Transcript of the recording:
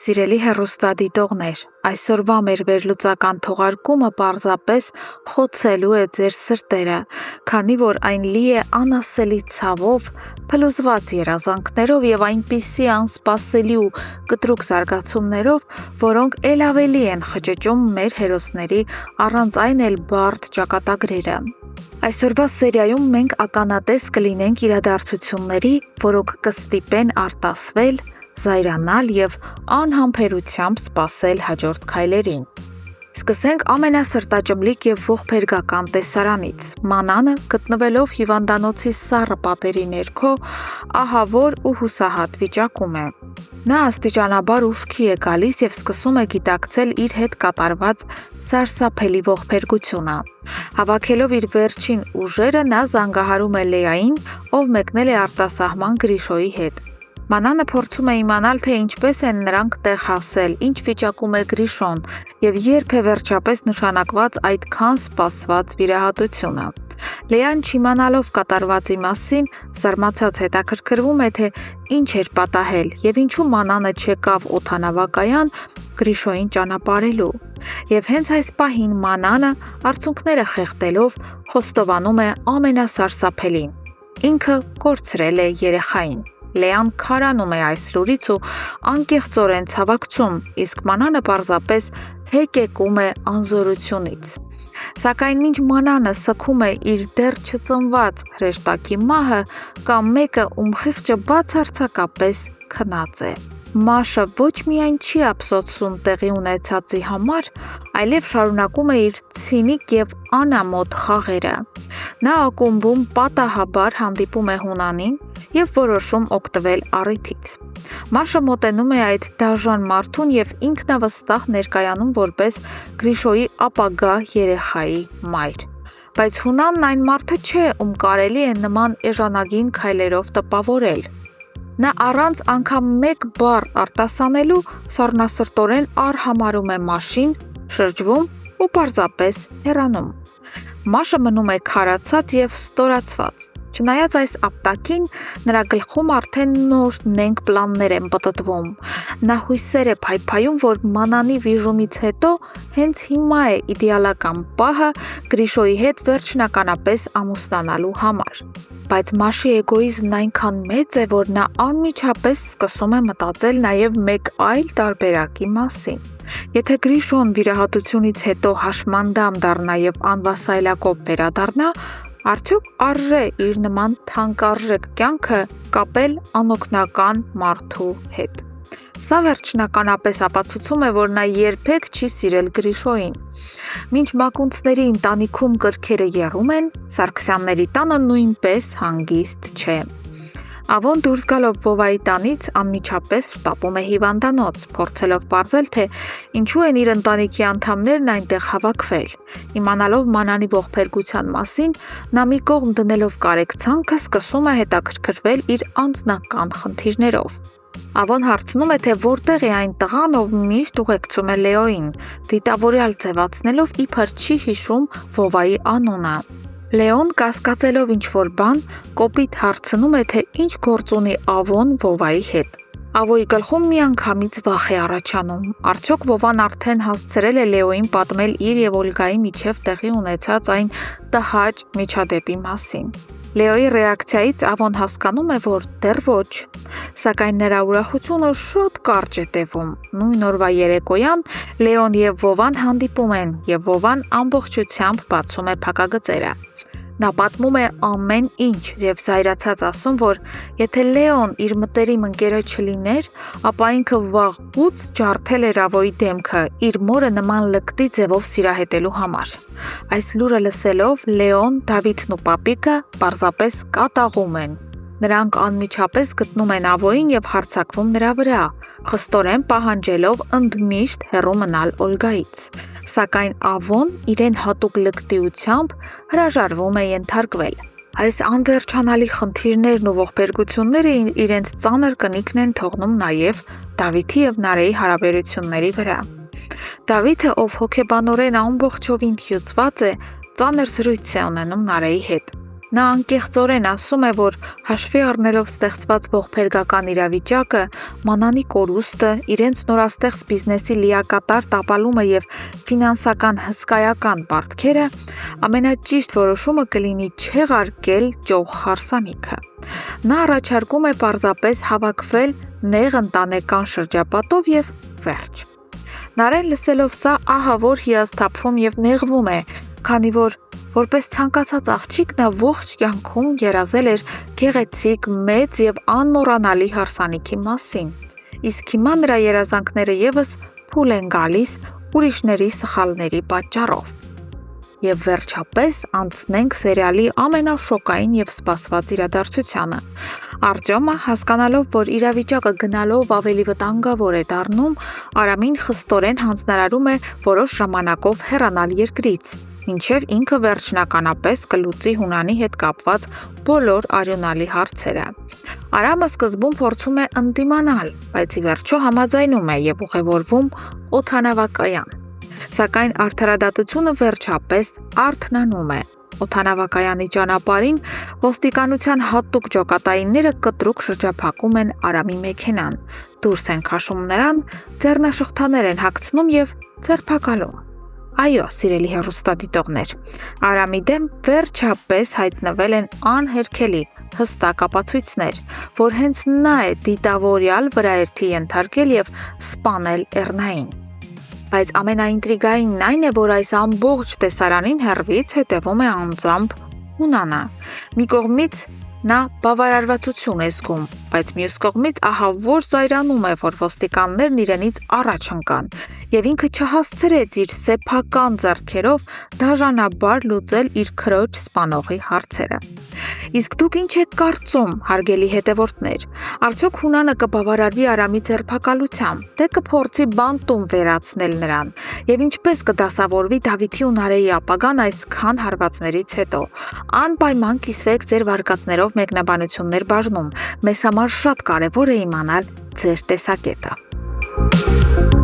Սիրելի հեռուստադիտողներ, այսօրվա մեր վերլուծական թողարկումը պարզապես խոցելու է ձեր սրտերը, քանի որ այն լի է անասելի ցավով, փլուզված երազանքներով եւ այնպիսի անսպասելի ու կտրուկ զարգացումներով, որոնք ել ավելի են խճճում մեր հերոսների առանց այն էլ բարդ ճակատագրերը։ Այսօրվա սերիայում մենք ականատես կլինենք իրադարձությունների, որոնք կստիպեն արտասվել, զայրանալ և անհամբերությամբ սպասել հաջորդ քայլերին։ Սկսենք ամենասրտաճմլիկ և ողբերգական տեսարանից։ Մանանը, գտնվելով հիվանդանոցի սառը պատերի ներքո, ահավոր ու հուսահատ վիճակում է։ Նա աստիճանաբար ուշքի է գալիս և սկսում է գիտակցել իր հետ կատարված սարսափելի ողբերգությունը։ Հավաքելով իր վերջին ուժերը, նա զանգահարում է Լեային, ով մեկնել է արտասահման Գրիշոյի հետ։ Մանանը փորձում է իմանալ, թե ինչպես են նրանք տեղ հասել, ինչ վիճակում է Գրիշոն և երբ է վերջապես նշանակված այդքան սպասված վիրահատությունը։ Լեան չիմանալով կատարվածի մասին, զարմացած հետաքրքրվում է, թե ինչ էր պատահել և ինչու Մանանը չեկավ օդանավակայան Գրիշոյին ճանապարհելու։ Եվ հենց այս պահին Մանանը, արցունքները խեղդելով, խոստովանում է ամենասարսափելին. ինքը կորցրել է երեխային։ Լեան քարանում է այս լուրից ու անկեղծորեն ցավակցում, իսկ Մանանը պարզապես հեկեկում է անզորությունից։ Սակայն մինչ Մանանը սգում է իր դեռ չծնված հրեշտակի մահը, կա մեկը, ում խիղճը բացարձակապես քնած է։ Մաշը ոչ միայն չի ափսոսում տեղի ունեցածի համար, այլև շարունակում է իր ցինիկ և անամոթ խաղերը։ Նա ակումբում պատահաբար հանդիպում է Հունանին և որոշում օգտվել առիթից։ Մաշը մոտենում է այդ դաժան մարդուն և ինքնավստահ ներկայանում որպես Գրիշոյի ապագա երեխայի մայր։ Բայց Հունանն այն մարդը չէ, ում կարելի է նման էժանագին քայլերով տպավորել։ Նա առանց անգամ մեկ բառ արտասանելու սառնասրտորեն արհամարհում է Մաշին, շրջվում ու պարզապես հեռանում։ Մաշը մնում է քարացած և ստորացված։ Չնայած այս ապտակին, նրա գլխում արդեն նոր նենգ պլաններ են պտտվում։ Նա հույսեր է փայփայում, որ Մանանի վիժումից հետո հենց հիմա է իդեալական պահը Գրիշոյի հետ վերջնականապես ամուսնանալու համար։ Բայց Մաշի էգոիզմն այնքան մեծ է, որ նա անմիջապես սկսում է մտածել նաև մեկ այլ տարբերակի մասին։ Եթե Գրիշոն վիրահատությունից հետո հաշմանդամ դառնա և անվասայլակով վերադառնա, արդյոք արժե իր նման թանկարժեք կյանքը կապել անօգնական մարդու հետ։ Սա վերջնականապես ապացուցում է, որ նա երբեք չի սիրել Գրիշոյին։ Մինչ Մակունցների ընտանիքում կրքերը եռում են, Սարգսյանների տանը նույնպես հանգիստ չէ։ Ավոն դուրս գալով Վովայի տանից անմիջապես շտապում է հիվանդանոց, փորձելով պարզել, թե ինչու են իր ընտանիքի անդամներն այնտեղ հավաքվել։ Իմանալով Մանանի ողբերգության մասին, նա մի կողմ դնելով կարեկցանքը, սկսում է հետաքրքրվել իր անձնական խնդիրներով։ Ավոն հարցնում է, թե որտեղ է այն տղան, ով միշտ ուղեկցում է Լեոյին, դիտավորյալ ձևացնելով իբր չի հիշում Վովայի անունը։ Լեոն, կասկածելով ինչ-որ բան, կոպիտ հարցնում է, թե ինչ գործ ունի Ավոն Վովայի հետ։ Ավոյի գլխում միանգամից վախ է առաջանում։ Արդյոք Վովան արդեն հասցրել է Լեոյին պատմել իր և Օլգայի միջև տեղի ունեցած այն տհաճ միջադեպի մասին։ Լեոյի ռեակցիայից Ավոն հասկանում է, որ դեռ ոչ։ Սակայն նրա ուրախությունը շատ կարճ է տևում։ Նույն օրվա երեկոյան Լեոն և Վովան հանդիպում են, և Վովան ամբողջությամբ բացում է փակագծերը։ Նա պատմում է ամեն ինչ և զայրացած ասում, որ եթե Լեոն իր մտերիմ ընկերը չլիներ, ապա ինքը վաղուց ջարդել էր Ավոյի դեմքը իր մորը նման լկտի ձևով սիրահետելու համար։ Այս լուրը լսելով Լեոն, Դավիթն ու պապիկը պարզապես կատաղում են։ Նրանք անմիջապես գտնում են Ավոյին և հարձակվում նրա վրա, խստորեն պահանջելով ընդմիշտ հեռու մնալ Օլգայից։ Սակայն Ավոն իրեն հատուկ լկտիությամբ հրաժարվում է ենթարկվել։ Այս անվերջանալի խնդիրներն ու ողբերգությունները իրենց ծանր կնիքն են թողնում նաև Դավիթի և Նարեի հարաբերությունների վրա։ Դավիթը, ով հոգեբանորեն ամբողջովին հյուծված է, ծանր զրույց է ունենում Նարեի հետ։ Նա անկեղծորեն ասում է, որ հաշվի առնելով ստեղծված ողբերգական իրավիճակը, մանանի կորուստը, իրենց նորաստեղծ բիզնեսի լիակատար տապալումը եւ ֆինանսական հսկայական պարտքերը, ամենաճիշտ որոշումը կլինի չեղարկել ճոխ հարսանիքը։ Նա առաջարկում է պարզապես հավաքվել նեղ ընտանեկան շրջապատով եւ վերջ։ Նարեն լսելով սա ահավոր հիասթափվում եւ նեղվում է, քանի որ որպես ցանկացած աղջիկ նա ողջ կյանքում երազել էր գեղեցիկ, մեծ եւ անմոռանալի հարսանիքի մասին։ Իսկ հիմա նրա երազանքները եւս փուլ են գալիս ուրիշների սխալների պատճառով։ Եվ վերջապես անցնենք սերիալի ամենաշոկային եւ սպասված իրադարձությանը։ Արտյոմը, հասկանալով, որ իրավիճակը գնալով ավելի վտանգավոր է դառնում, Արամին խստորեն հանձնարարում է որոշ ժամանակով հեռանալ երկրից, մինչև ինքը վերջնականապես կլուծի Հունանի հետ կապված բոլոր արյունալի հարցերը։ Արամը սկզբում փորձում է ընդդիմանալ, բայց ի վերջո համաձայնում է եւ ուղևորվում օդանավակայան։ Սակայն արդարադատությունը վերջապես արթնանում է։ Օդանավակայանի ճանապարհին ոստիկանության հատուկ ջոկատայինները կտրուկ շրջափակում են Արամի մեքենան, դուրս են քաշում նրան, ձեռնաշղթաներ են հագցնում եւ ձերբակալում։ Այո, սիրելի հեռուստադիտողներ, Արամի դեմ վերջապես հայտնվել են անհերքելի հստակ ապացույցներ, որ հենց նա է դիտավորյալ վրաերթի ենթարկել եւ սպանել Էռնային։ Բայց ամենաինտրիգայինն այն է, որ այս ամբողջ տեսարանին հեռվից հետևում է անձամբ Հունանը։ Մի կողմից նա բավարարվածություն է զգում, բայց մյուս կողմից ահավոր զայրանում է, որ ոստիկաններն իրենից առաջ ընկան, եւ ինքը չհասցրեց իր սեփական ձեռքերով դաժանաբար լուծել իր քրոջ սպանողի հարցերը։ Իսկ դուք ինչ եք կարծում, հարգելի հետևորդներ, արդյոք Հունանը կբավարարվի Արամի ձերբակալությամբ, թե կփորձի բանտում վերացնել նրան, եւ ինչպես կդասավորվի Դավիթի ու Նարեի ապագան այսքան հարվածներից հետո։ Անպայման կիսվեք ձեր վարկածներով մեկնաբանություններ բաժնում, մեզ համար շատ կարևոր է իմանալ ձեր տեսակետը։